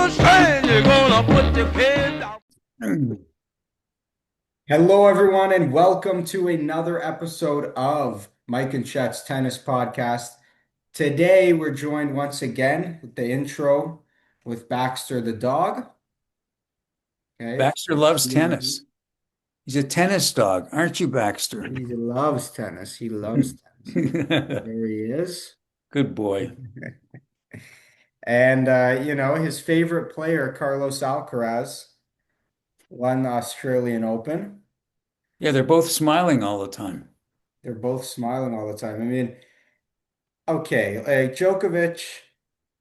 understand you're gonna put your head down. Hello, everyone, and welcome to another episode of Mike and Chet's Tennis Podcast. Today, we're joined once again with the intro with Baxter the dog. Okay, Baxter loves tennis. He's a tennis dog, aren't you, Baxter? he loves tennis. He loves tennis. There he is. Good boy. And, his favorite player, Carlos Alcaraz, won the Australian Open. Yeah, they're both smiling all the time. They're both smiling all the time. I mean, okay, like Djokovic,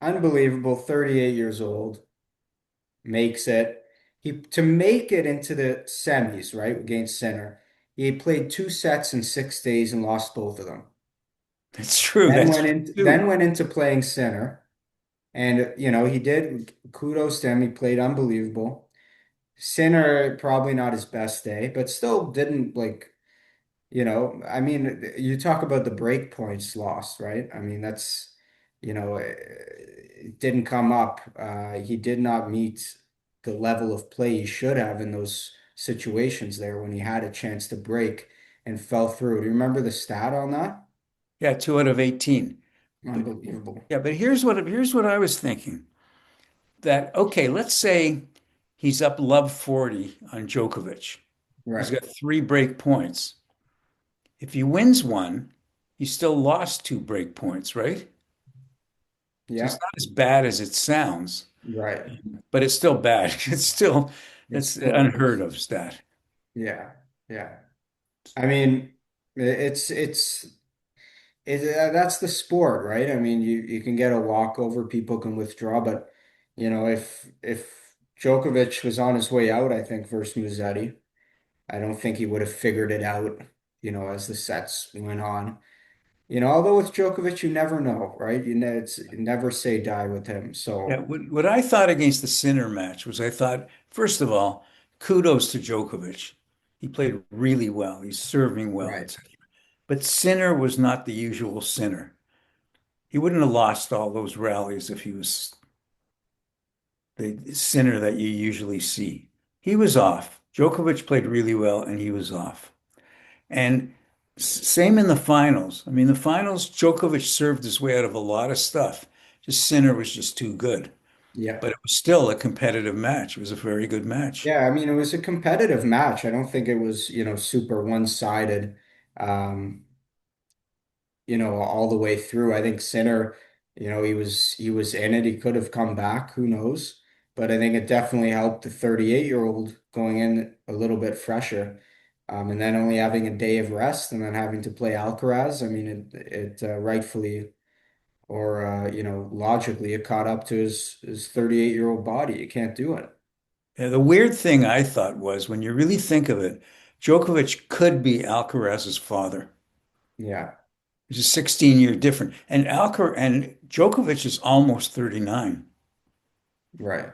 unbelievable, 38 years old, makes it. He to make it into the semis, right, against Sinner. He played 2 sets in 6 days and lost both of them. That's true. Then That's went true in, then too. went into playing Sinner, and he did. Kudos to him. He played unbelievable. Sinner probably not his best day, but still didn't like. I mean, you talk about the break points lost, right? I mean, it didn't come up. He did not meet the level of play he should have in those situations there when he had a chance to break and fell through. Do you remember the stat on that? Yeah, 2 out of 18. But Unbelievable. yeah, but here's what I was thinking. That okay, let's say he's up love 40 on Djokovic. He's Right. got 3 break points. If he wins one, he still lost 2 break points, right? So it's Yeah. not as bad as it sounds, Right. but it's still bad. It It's still unheard is. of stat. Yeah. Yeah. I mean, that's the sport, right? I mean, you can get a walkover, people can withdraw, but if Djokovic was on his way out, I think versus Musetti, I don't think he would have figured it out, as the sets went on. Although with Djokovic, you never know, right? It's never say die with him. Yeah, So, what I thought against the Sinner match was I thought, first of all, kudos to Djokovic. He played really well. He's serving well, right. etc. But Sinner was not the usual Sinner. He wouldn't have lost all those rallies if he was the Sinner that you usually see. He was off. Djokovic played really well, and he was off. And same in the finals. I mean, the finals, Djokovic served his way out of a lot of stuff. Just Sinner was just too good. Yeah. But it was still a competitive match. It was a very good match. Yeah, I mean, it was a competitive match. I don't think it was, super one-sided. Um, all the way through. I think Sinner, he was in it. He could have come back, who knows? But I think it definitely helped the 38-year-old going in a little bit fresher. And then only having a day of rest and then having to play Alcaraz. I mean, it rightfully or logically it caught up to his 38-year-old body. You can't do it. Yeah, the weird thing I thought was when you really think of it, Djokovic could be Alcaraz's father. Yeah, It's a 16-year difference. And Djokovic is almost 39. right.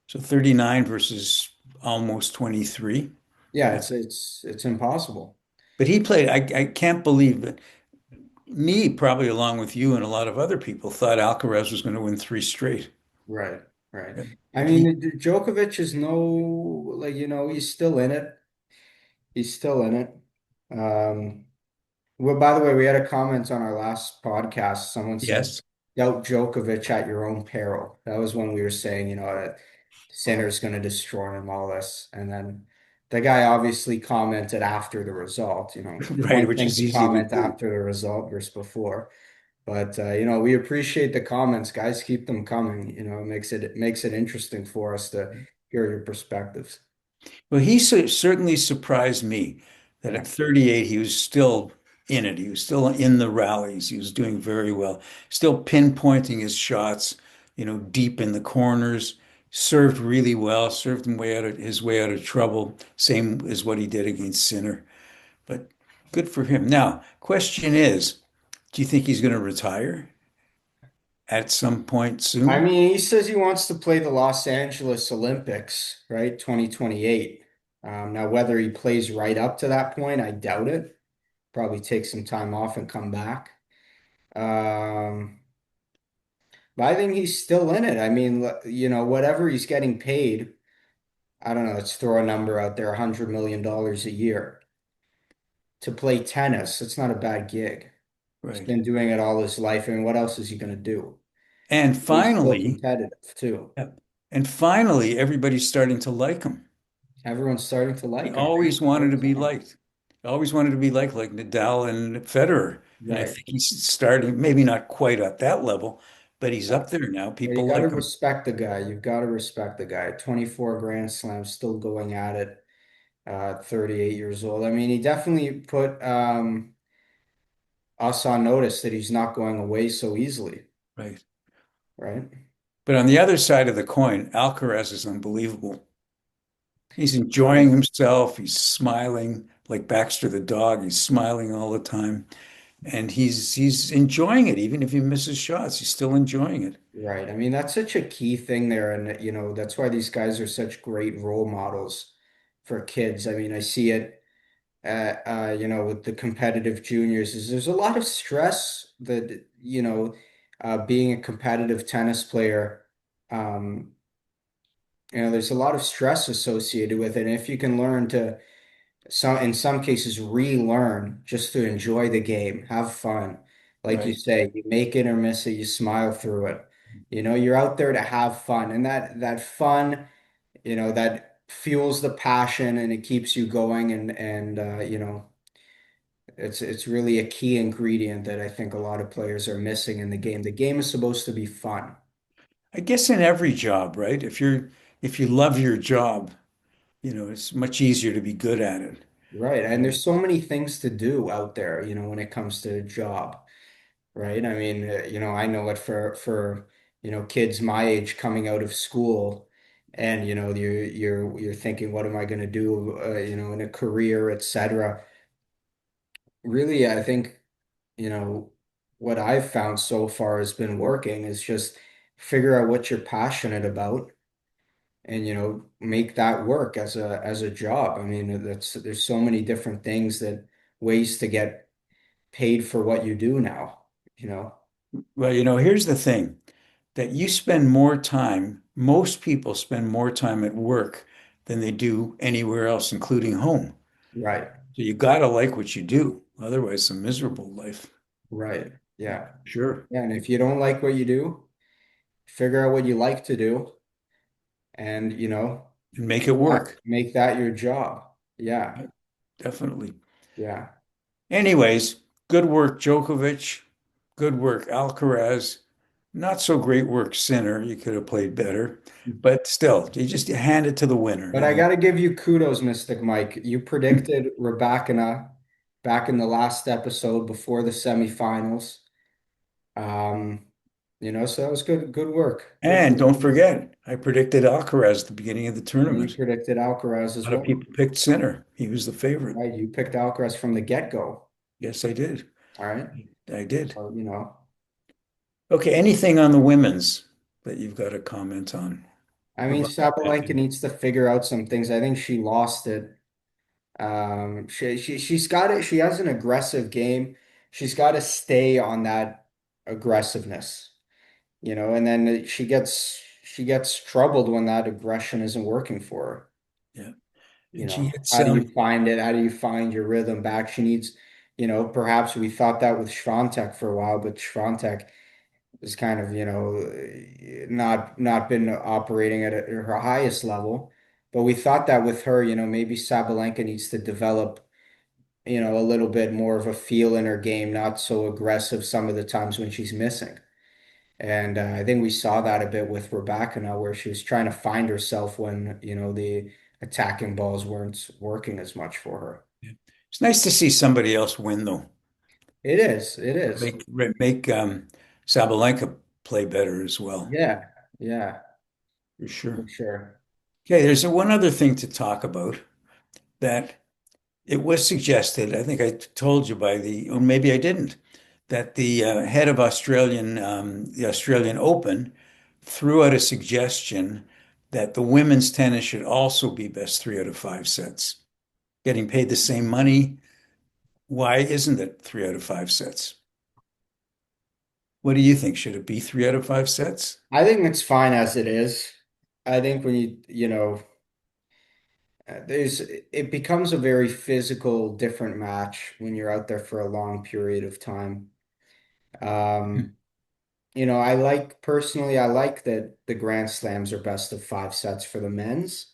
So 39 versus almost 23. Yeah, That, it's impossible. but he played, I can't believe that me, probably along with you and a lot of other people, thought Alcaraz was going to win 3 straight. Right, right. I But he, mean, Djokovic is no, like, he's still in it. He's still in it. Um, well, by the way, we had a comment on our last podcast. Someone said, yes. doubt Djokovic at your own peril. That was when we were saying, that Sinner's going to destroy him, all this. And then the guy obviously commented after the result. It's Right, one which thing is to easy to comment do. after the result versus before. But we appreciate the comments, guys. Keep them coming. It makes it interesting for us to hear your perspectives. Well, certainly surprised me that Yeah. at 38, he was still in it. He was still in the rallies. He was doing very well, still pinpointing his shots, deep in the corners, served really well, served his way out of trouble, same as what he did against Sinner. But good for him. Now, question is, do you think he's going to retire at some point I soon? mean, he says he wants to play the Los Angeles Olympics, right? 2028. Now, whether he plays right up to that point, I doubt it. Probably take some time off and come back. Um, But I think he's still in it. I mean, whatever he's getting paid, I don't know, let's throw a number out there, $100 million a year to play tennis. It's not a bad gig. He's Right. been doing it all his life. I mean, what else is he going to do? And He's still finally, competitive too. yeah, and finally, everybody's starting to like him. Everyone's starting to He like him. always wanted to Great be sign. liked. Always wanted to be like Nadal and Federer. And I Right. think he's starting, maybe not quite at that level, but he's Yeah. up there now. Well, you People got to like him. respect the guy. You've got to respect the guy. 24 Grand Slams, still going at it, 38 years old. I mean, he definitely put us on notice that he's not going away so easily, Right. right? But on the other side of the coin, Alcaraz is unbelievable. He's Yeah. enjoying himself. He's smiling like Baxter the dog. He's smiling all the time. And he's enjoying it. Even if he misses shots, he's still enjoying it. Right. I mean, that's such a key thing there. And, that's why these guys are such great role models for kids. I mean, I see it, with the competitive juniors, is there's a lot of stress that, being a competitive tennis player, um, there's a lot of stress associated with it. And if you can learn to, in some cases, relearn just to enjoy the game, have fun. Like you Right. say, you make it or miss it, you smile through it. You're out there to have fun, and that fun, that fuels the passion and it keeps you going. And it's really a key ingredient that I think a lot of players are missing in the game. The game is supposed to be fun, I guess in every job, right? If you love your job, it's much easier to be good at it. right? And there's so many things to do out there, when it comes to a job. Right? I mean, I know it for kids my age coming out of school, and you're thinking, what am I going to do, in a career, etc. Really, I think what I've found so far has been working is just figure out what you're passionate about, and make that work as a job. I mean, there's so many different things that ways to get paid for what you do now, you know. Well, here's the thing that you spend more time, most people spend more time at work than they do anywhere else, including home. Right. So you got to like what you do. Otherwise, it's a miserable life. Right. Yeah. Sure. Yeah. And if you don't like what you do, figure out what you like to do and, And make it work. make that your job. Yeah. Yeah, definitely. Yeah. Anyways, good work, Djokovic. Good work, Alcaraz. Not so great work, Sinner. You could have played better, but still, you hand it to the winner. But I got to give you kudos, Mystic Mike. You predicted Rebecca back in the last episode before the semifinals. Um, so that was good work. Good And work. don't forget, I predicted Alcaraz at the beginning of the And you tournament. predicted Alcaraz A as lot of well. people picked Sinner. He was the favorite. Right. You picked Alcaraz from the get-go. Yes, I did. All right. I did. So, Okay, anything on the women's that you've got to comment on I mean, about Sabalenka that? needs to figure out some things. I think she lost it. She's got it. She has an aggressive game. She's got to stay on that aggressiveness, and then she gets troubled when that aggression isn't working for her. Yeah. And she hits How do you find it? How do you find your rhythm back? She needs, perhaps we thought that with Swiatek for a while, but Swiatek is kind of, not been operating at her highest level. But we thought that with her, maybe Sabalenka needs to develop, a little bit more of a feel in her game, not so aggressive some of the times when she's missing. And I think we saw that a bit with Rebecca now, where she was trying to find herself when, the attacking balls weren't working as much for her. it's nice to see somebody else win though. It is. It is. Make Sabalenka play better as well, Yeah. Yeah. for For sure. sure. Okay, there's one other thing to talk about that it was suggested, I think I told you or maybe I didn't, that the head of the Australian Open threw out a suggestion that the women's tennis should also be best 3 out of 5 sets, getting paid the same money. Why isn't it 3 out of 5 sets? What do you think? Should it be 3 out of 5 sets? I think it's fine as it is. I think when you know, there's it becomes a very physical, different match when you're out there for a long period of time. Um, you know, I like personally, I like that the Grand Slams are best of 5 sets for the men's.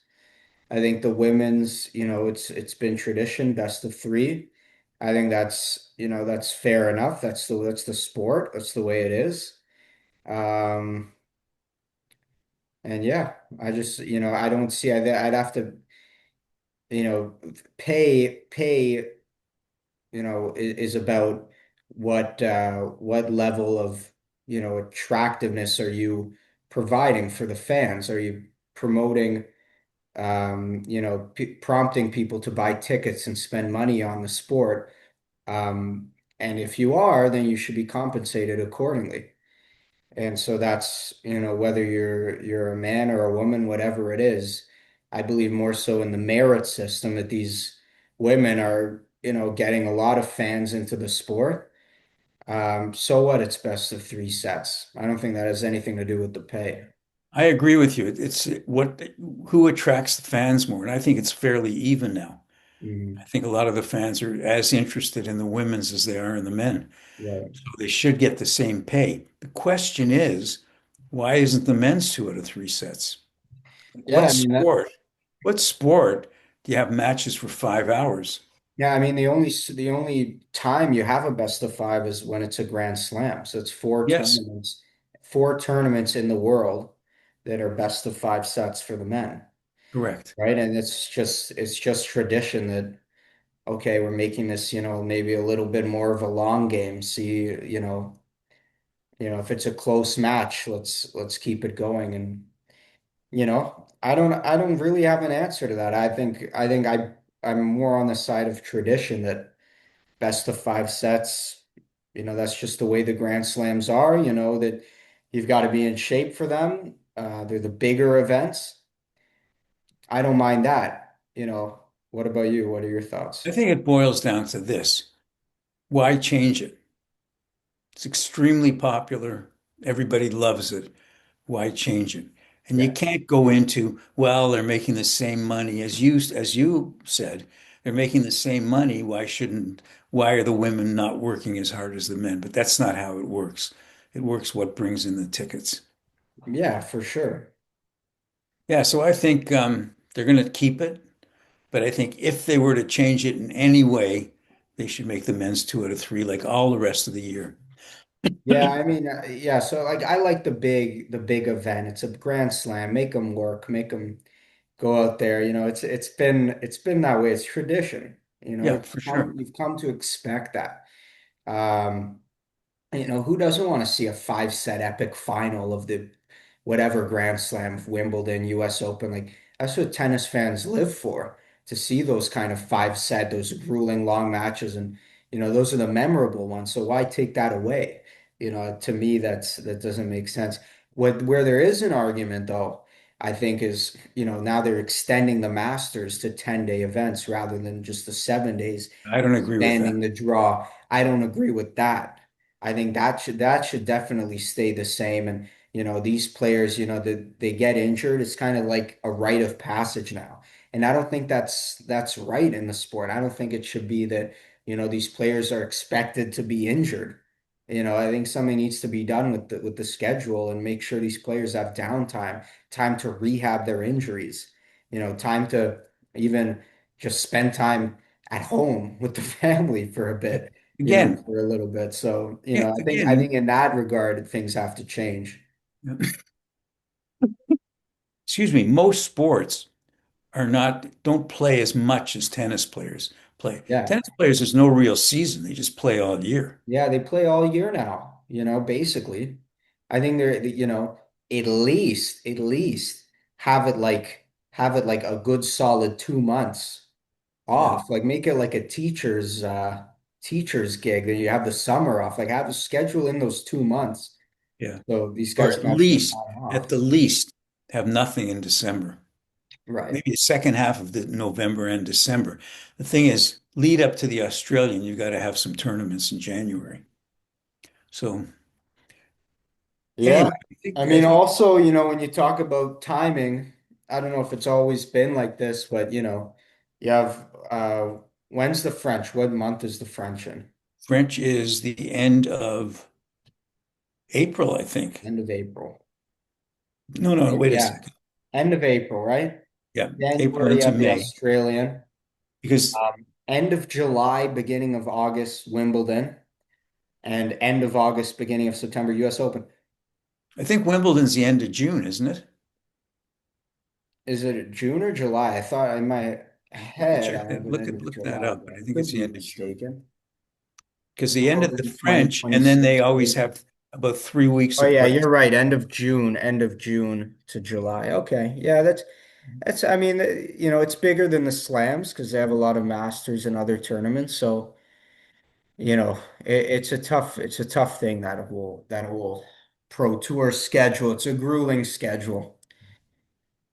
I think the women's, you know, it's been tradition, best of three. I think that's, you know, that's fair enough. That's the sport. That's the way it is. Um, and yeah, I just, you know, I don't see, I'd have to, you know, pay, you know, is about what level of, you know, attractiveness are you providing for the fans? Are you promoting, you know, p prompting people to buy tickets and spend money on the sport? And if you are, then you should be compensated accordingly. And so that's, you know, whether you're a man or a woman, whatever it is, I believe more so in the merit system that these women are, you know, getting a lot of fans into the sport. So what? It's best of 3 sets. I don't think that has anything to do with the pay. I agree with you. It's what who attracts the fans more, and I think it's fairly even now. I Mhm. think a lot of the fans are as interested in the women's as they are in the men. Right. So they should get the same pay. The question is, why isn't the men's 2 out of 3 sets? Yeah, What I mean that. sport? What sport do you have matches for 5 hours? Yeah, I mean the only time you have a best of five is when it's a Grand Slam. So it's Yes, four tournaments in the world that are best of 5 sets for the men, correct. right? And it's just tradition that okay, we're making this, you know, maybe a little bit more of a long game. See, if it's a close match, let's keep it going. And I don't really have an answer to that. I'm more on the side of tradition that best of 5 sets, that's just the way the Grand Slams are, that you've got to be in shape for them. They're the bigger events. I don't mind that. What about you? What are your I thoughts? think it boils down to this. Why change it? It's extremely popular. Everybody loves it. Why change it? And you Yeah. can't go into, well, they're making the same money as you said, they're making the same money. Why are the women not working as hard as the men? But that's not how it works. It works what brings in the tickets. Yeah, for sure. Yeah, so I think they're going to keep it. But I think if they were to change it in any way, they should make the men's 2 out of 3 like all the rest of the year. Yeah, I mean, yeah, so like I like the big event. It's a Grand Slam. Make them work, make them go out there. It's been that way. It's tradition. Yeah, for sure. You've come to expect that. Um, who doesn't want to see a 5 set epic final of the whatever Grand Slam, Wimbledon, US Open? Like that's what tennis fans live for, to see those kind of 5 set, those grueling long matches. And those are the memorable ones. So why take that away? To me, that doesn't make sense. Where there is an argument though, I think is, now they're extending the Masters to 10-day events rather than just the 7 days, I don't agree with that. expanding the draw. I don't agree with that. I think that should definitely stay the same. And these players, they get injured. It's kind of like a rite of passage now. And I don't think that's right in the sport. I don't think it should be that, these players are expected to be injured. I think something needs to be done with the schedule and make sure these players have downtime, time to rehab their injuries, time to even just spend time at home with the family for a bit, Again, for a little bit. So, yeah, I think in that regard, things have to change. excuse me, most sports don't play as much as tennis players play. Yeah. Tennis players, there's no real season. They just play all year. Yeah, they play all year now, basically. I think at least have it like a good solid 2 months Yeah, off. Like make it like a teacher's gig. Then you have the summer off. Like have a schedule in those 2 months. yeah. So these Or guys at can have some least, time at off. the least, have nothing in December. Right. Maybe the second half of the November and December. The thing is, lead up to the Australian, you've got to have some tournaments in January. So Yeah. Anyway, I I mean, think also, when you talk about timing, I don't know if it's always been like this, but you have when's the French? What month is the French in? French is the end of April, I think. End of April. No, no, wait a Yeah. second. End of April, right? Yeah, April January, you into have the May. Australian. Because End of July, beginning of August, Wimbledon. And end of August, beginning of September, US Open. I think Wimbledon's the end of June, isn't it? Is it June or July? I thought in my Let me head I check have that. it end of Look that July, up, but but I I think could it's the be end of June. mistaken. Because the end of the Wimbledon French, and then they 2026. always have about 3 weeks Oh yeah, apart. you're right. End of June to July. Okay. Yeah, that's I mean, it's bigger than the slams because they have a lot of masters and other tournaments. So, it's a tough thing that whole pro tour schedule. It's a grueling schedule.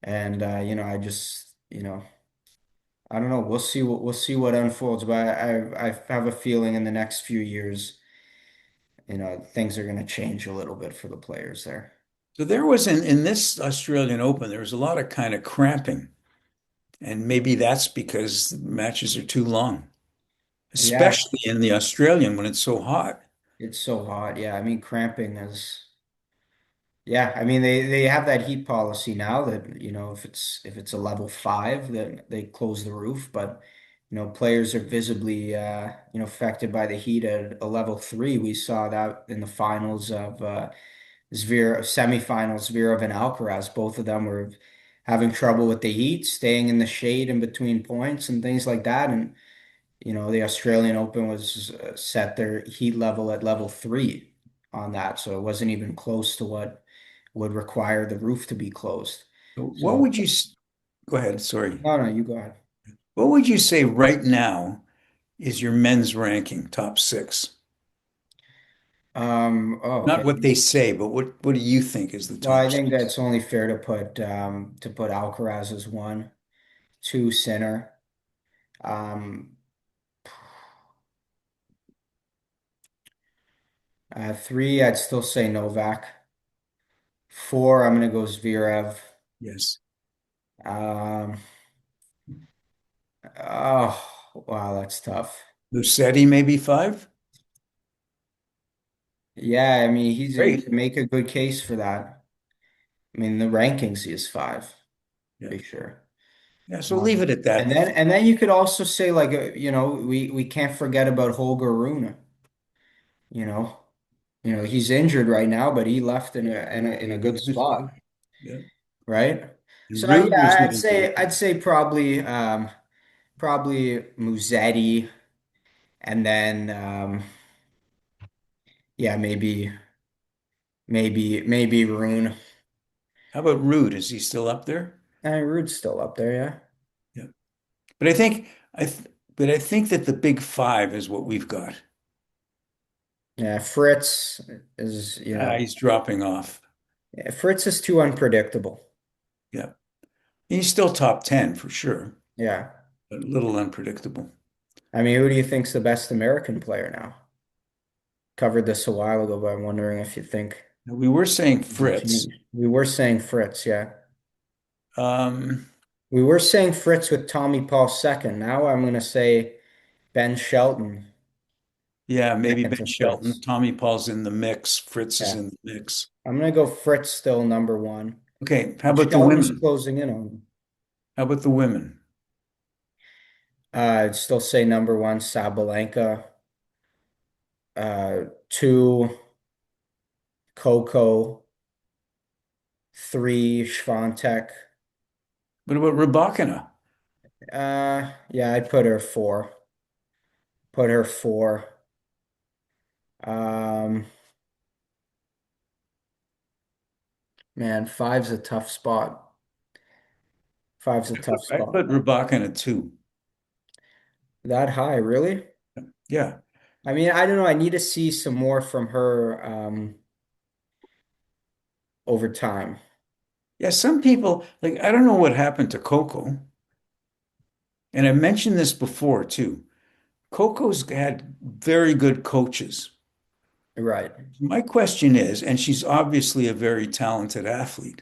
And I just, I don't know. We'll see what unfolds, but I have a feeling in the next few years, things are going to change a little bit for the players there. So there was in this Australian Open, there was a lot of kind of cramping. And maybe that's because matches are too long, Yeah, especially in the Australian when it's so hot. it's so hot. Yeah, I mean cramping is. Yeah, I mean they have that heat policy now that if it's a level 5 then they close the roof, but players are visibly affected by the heat at a level 3. We saw that in the finals of semifinals, Zverev and Alcaraz. Both of them were having trouble with the heat, staying in the shade in between points and things like that. And the Australian Open was set their heat level at level 3 on that, so it wasn't even close to what would require the roof to be closed. What So would go ahead, sorry. no, no, you go ahead. What would you say right now is your men's ranking, top six? Oh, Not okay. what they say, but what do you think is the Well, I top think six? that's only fair to put Alcaraz as one, two Sinner. Um, 3, I'd still say Novak. 4, I'm gonna go Zverev. Yes. Um, oh, wow, that's tough. Lucetti, maybe five? Yeah, I mean, you Great. can make a good case for that. I mean, the rankings he is 5, Yeah. pretty sure. Yeah, so leave it at And that. then you could also say like we can't forget about Holger Rune. You know, he's injured right now, but he left in a good spot, Yeah. right? And So Rude was yeah, I'd not say injured. I'd say probably Musetti, and then yeah, maybe Rune. How about Rude? Is he still up there? Rude's still up there, yeah. Yeah. But I think I th but I think that the big five is what we've got. Yeah, Fritz is, He's dropping off. yeah, Fritz is too unpredictable. Yeah. He's still top 10 for sure, Yeah. but a little unpredictable. I mean, who do you think's the best American player now? Covered this a while ago, but I'm wondering if you think Now, we were saying the Fritz. change. We were saying Fritz, yeah. Um, We were saying Fritz with Tommy Paul second. Now I'm going to say Ben Shelton yeah, maybe second Ben to Shelton. Fritz. Tommy Paul's in the mix. Fritz is Yeah. in the mix. I'm going to go Fritz still number 1. Okay, how And about the Shelton's women? closing in on him. How about the women? I'd still say number 1, Sabalenka. 2, Coco. 3, Swiatek. What about Rybakina? Yeah, I'd put her 4. Put her 4. Um, Man, five's a tough spot. Five's a tough I spot. put Rybakina too. That high, really? Yeah. I mean, I don't know. I need to see some more from her over time. Yeah, some people, like, I don't know what happened to Coco. And I mentioned this before too. Coco's had very good coaches. Right. My question is, and she's obviously a very talented athlete.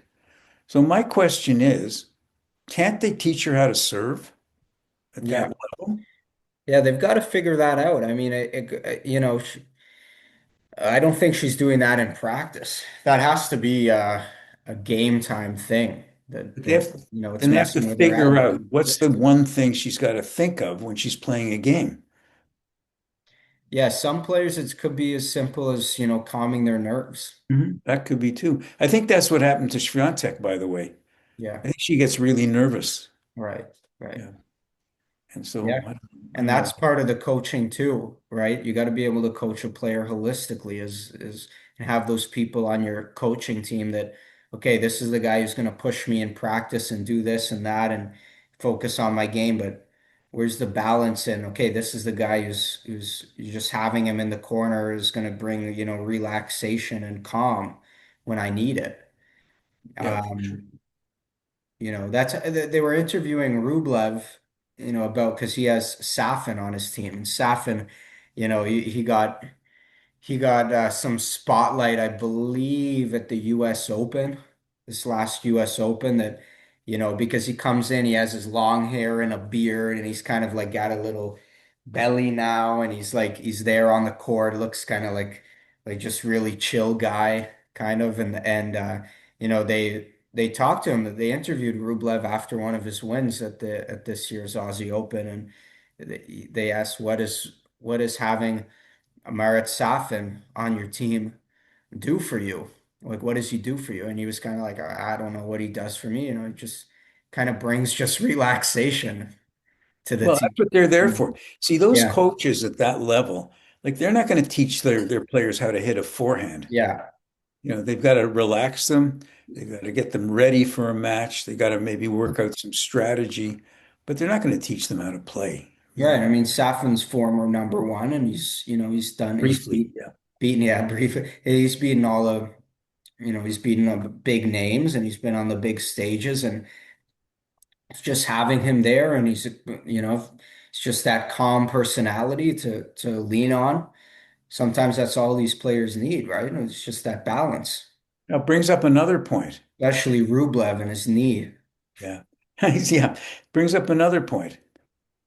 So my question is, can't they teach her how to serve at that Yeah. level? Yeah, they've got to figure that out. I mean, I don't think she's doing that in practice. That has to be a game time thing But it's then they have to messing with her figure head. out what's the one thing she's got to think of when she's playing a game. Yeah, some players it could be as simple as, calming their nerves. That could be too. I think that's what happened to Swiatek, by the way. Yeah, I think she gets really nervous. right, right. Yeah. And so Yeah. I And don't know. that's part of the coaching too, right? You got to be able to coach a player holistically is and have those people on your coaching team that, okay, this is the guy who's going to push me in practice and do this and that and focus on my game, but where's the balance in, okay, this is the guy who's you're just having him in the corner is going to bring, relaxation and calm when I need it. Yeah, for sure. Um, that's they were interviewing Rublev, about because he has Safin on his team. And Safin, he got some spotlight, I believe, at the U.S. Open, this last U.S. Open that, because he comes in, he has his long hair and a beard, and he's kind of like got a little belly now, and he's there on the court, looks kind of like just really chill guy, kind of, and they talked to him, they interviewed Rublev after one of his wins at this year's Aussie Open, and they asked what is having Marat Safin on your team do for you? Like, what does he do for you? And he was kind of like, I don't know what he does for me. It just kind of brings just relaxation to the Well, team. that's what they're there for. See, those Yeah, coaches at that level, like they're not going to teach their players how to hit a forehand. yeah, They've got to relax them. They've got to get them ready for a match. They got to maybe work out some strategy, but they're not going to teach them how to play, yeah. And I mean, Safin's former number one, and he's briefly. Yeah. beaten, yeah, briefly. He's beaten all of, he's beaten the big names, and he's been on the big stages, and it's just having him there, and it's just that calm personality to lean on. Sometimes that's all these players need, right? It's just that balance, Now, brings up another point. especially Rublev and his knee. Yeah. Yeah. Brings up another point.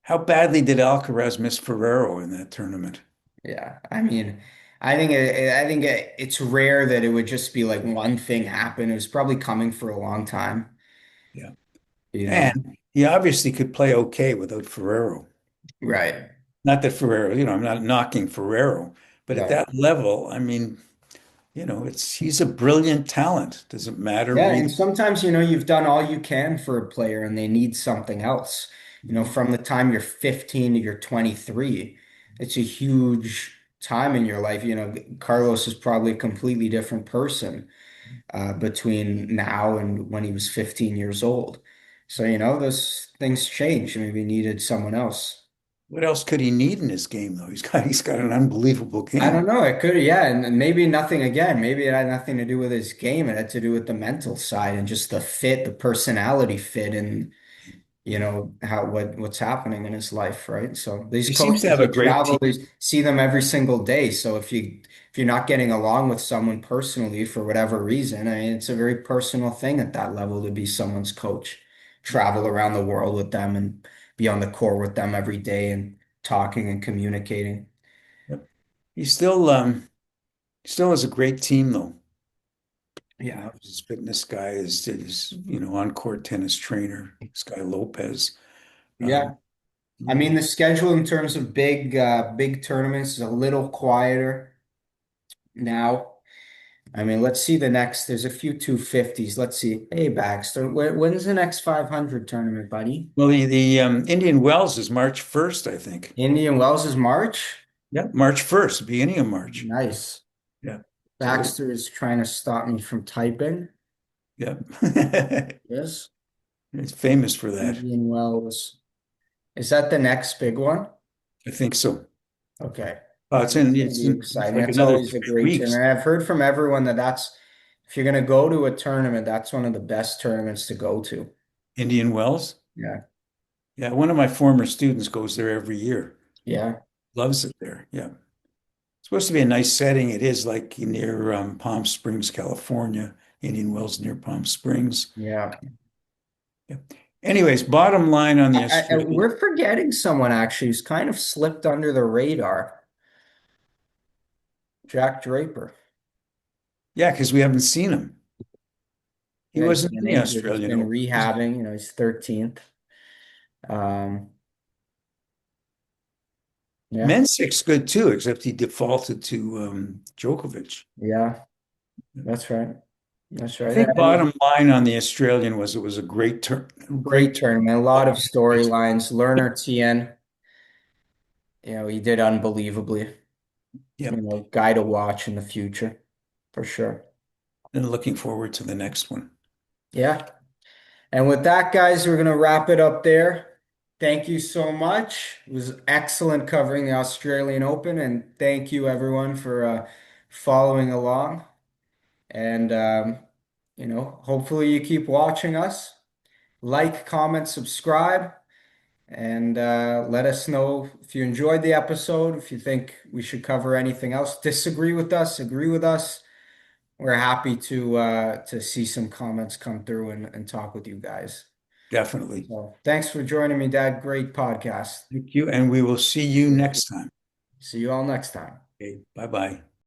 How badly did Alcaraz miss Ferrero in that tournament? Yeah, I mean, it's rare that it would just be like one thing happen. It was probably coming for a long time, Yeah. you know. And he obviously could play okay without Ferrero. Right, Not that Ferrero, I'm not knocking Ferrero, but at right. that level, I mean, he's a brilliant talent. Does it matter Yeah, and really? sometimes, you've done all you can for a player and they need something else. From the time you're 15 to you're 23, it's a huge time in your life. Carlos is probably a completely different person between now and when he was 15 years old. So, those things change. Maybe he needed someone else. What else could he need in his game, though? He's got an unbelievable I don't game. know. It could, yeah, and maybe nothing again. Maybe it had nothing to do with his game. It had to do with the mental side and just the fit, the personality fit, and how what's happening in his life, right? So these He seems to coaches have a that great travel, team. they see them every single day. So if you're not getting along with someone personally for whatever reason, I mean, it's a very personal thing at that level to be someone's coach, travel around the world with them and be on the court with them every day and talking and communicating. Yep. He still has a great team, though. Yeah. His fitness guy is on-court tennis trainer, this guy Lopez. Yeah. Um, I mean, the schedule in terms of big tournaments is a little quieter now. I mean, let's see the next. There's a few 250s. Let's see. Hey, Baxter, when's the next 500 tournament, buddy? well, the Indian Wells is March 1st, I think. Indian Wells is March. Yeah, March 1st, beginning of March. Nice. Yeah. So, Baxter is trying to stop me from typing. yeah. Yes. It's famous for that. Indian Wells. Is that the next big one? I think so. Okay. It's That's in going to it's be in it's exciting. like That's another always a 3 great weeks. tournament. I've heard from everyone that's if you're going to go to a tournament, that's one of the best tournaments to go to. Indian Wells. Yeah. Yeah, one of my former students goes there every year. Yeah. Loves it there. Yeah. supposed to be a nice setting. It is like near Palm Springs, California, Indian Wells near Palm Springs. Yeah. Yeah. Anyways, bottom line on the Australian. We're forgetting someone actually who's kind of slipped under the radar. Jack Draper. Yeah, because we haven't seen him. He Yeah, he's wasn't been in the injured. He's Australian been Open. rehabbing. He's 13th. Um, yeah, Mensic's good too, except he defaulted to Djokovic. yeah, that's right. That's I right. think And bottom line on the Australian was it was a great turn, great great tournament. A lot of storylines. Lerner Tien, he did unbelievably. yeah. Guy to watch in the future, for sure. And looking forward to the next one. Yeah. And with that, guys, we're going to wrap it up there. Thank you so much. It was excellent covering the Australian Open, and thank you everyone for following along. And hopefully you keep watching us. Like, comment, subscribe, and let us know if you enjoyed the episode, if you think we should cover anything else. Disagree with us, agree with us. We're happy to see some comments come through and talk with you guys. Definitely. So thanks for joining me, Dad. Great podcast. Thank you. And we will see you next time. See you all next time. Okay. Bye-bye.